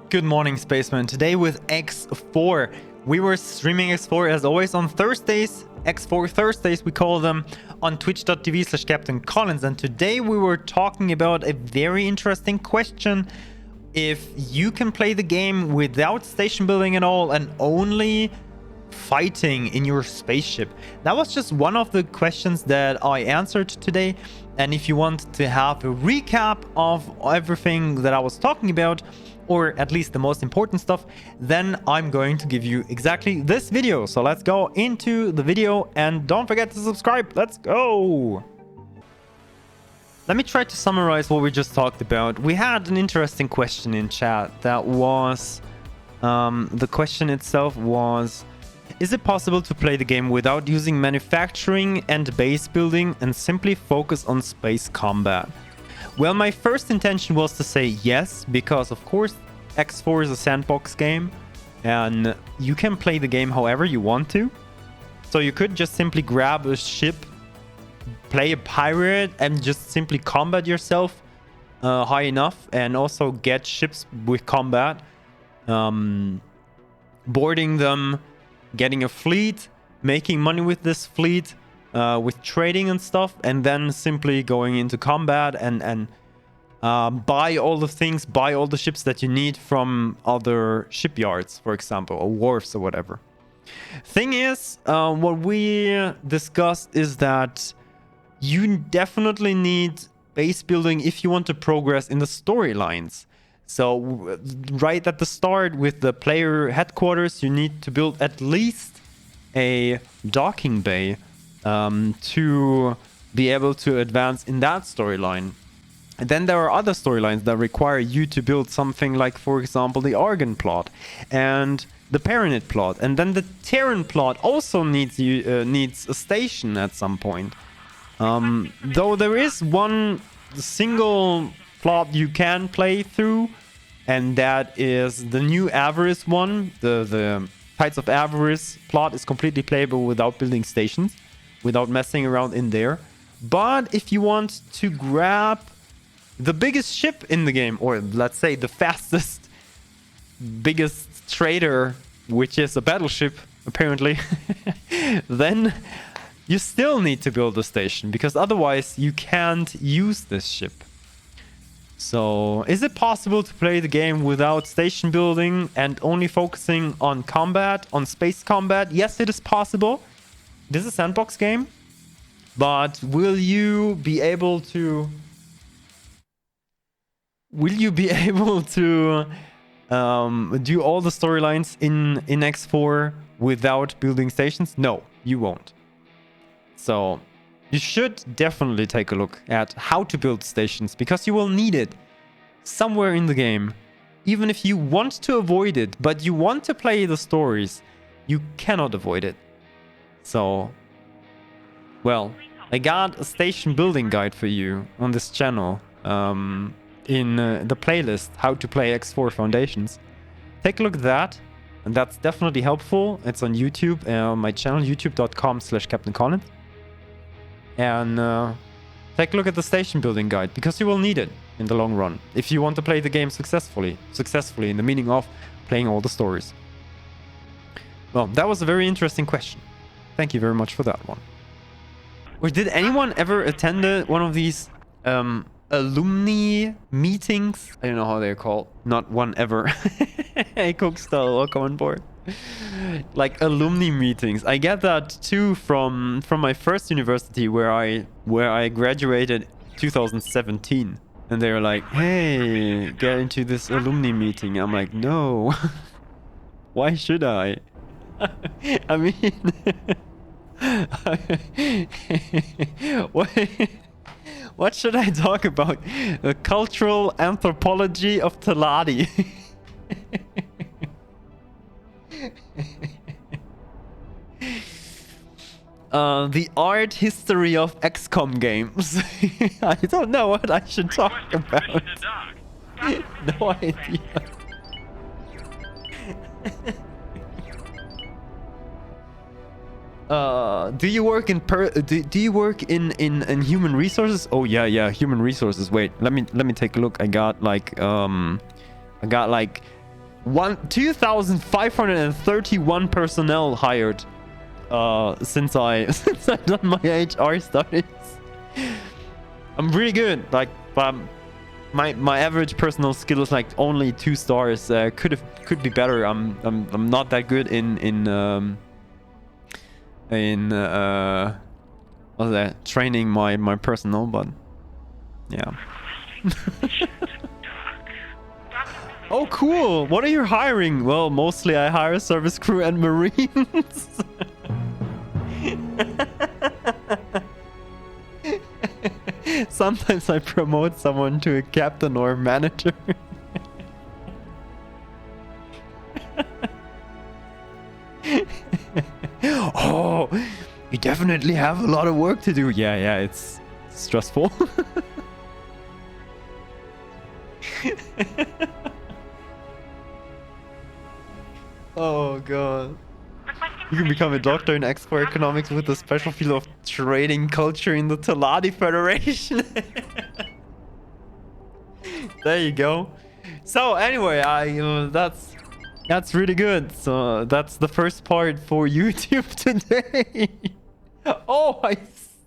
Good morning, Spaceman. Today with X4. We were streaming X4 as always on Thursdays. X4 Thursdays, we call them, on twitch.tv/Captain Collins. And today we were talking about a very interesting question. If you can play the game without station building at all and only fighting in your spaceship. That was just one of the questions that I answered today. And if you want to have a recap of everything that I was talking about, or at least the most important stuff, then I'm going to give you exactly this video. So let's go into the video and don't forget to subscribe. Let's go. Let me try to summarize what we just talked about. We had an interesting question in chat that was, the question itself was, is it possible to play the game without using manufacturing and base building and simply focus on space combat? Well, my first intention was to say yes, because of course X4 is a sandbox game and you can play the game however you want to. So you could just simply grab a ship, play a pirate and just simply combat yourself high enough, and also get ships with combat, boarding them, getting a fleet, making money with this fleet, with trading and stuff, and then simply going into combat and buy all the things, buy all the ships that you need from other shipyards, for example, or wharfs or whatever. Thing is, what we discussed is that you definitely need base building if you want to progress in the storylines. So right at the start with the player headquarters, you need to build at least a docking bay to be able to advance in that storyline. And then there are other storylines that require you to build something like, for example, the Argon plot and the Paranid plot. And then the Terran plot also needs a station at some point. Though there is one single plot you can play through, and that is the new Avarice one. The Tides of Avarice plot is completely playable without building stations, without messing around in there. But if you want to grab the biggest ship in the game, or let's say the fastest, biggest trader, which is a battleship, apparently, then you still need to build a station, because otherwise you can't use this ship. So, is it possible to play the game without station building and only focusing on combat, on space combat? Yes, it is possible. This is a sandbox game. But will you be able to... do all the storylines in X4 without building stations? No, you won't. So you should definitely take a look at how to build stations, because you will need it somewhere in the game. Even if you want to avoid it, but you want to play the stories, you cannot avoid it. So, well, I got a station building guide for you on this channel. In the playlist, How to Play X4 Foundations. Take a look at that, and that's definitely helpful. It's on YouTube, my channel, youtube.com/CaptainCollins. And take a look at the station building guide, because you will need it in the long run if you want to play the game successfully in the meaning of playing all the stories. Well, that was a very interesting question. Thank you very much for that one. Or did anyone ever attend one of these alumni meetings? I don't know how they're called. Not one ever. Hey, Cookstyle, welcome on board. Like alumni meetings. I get that too from my first university where I graduated 2017, and they're like, "Hey, get into this alumni meeting." I'm like, "No." Why should I? I mean, what should I talk about? The cultural anthropology of Teladi. The art history of XCOM games. I don't know what I should talk about. No idea. Do you work in human resources? Oh yeah, human resources. Wait, let me take a look. I got like 2,531 personnel hired since I've done my HR studies. I'm really good. Like my average personal skill is like only 2 stars. Could be better. I'm not that good in what's that, training my personal, but yeah. Oh, cool. What are you hiring? Well, mostly I hire service crew and marines. Sometimes I promote someone to a captain or manager. Oh, you definitely have a lot of work to do. Yeah, it's stressful. Oh god. You can become a doctor in export economics with a special field of trading culture in the Taladi Federation. There you go. So anyway, that's really good. So that's the first part for YouTube today. Oh, I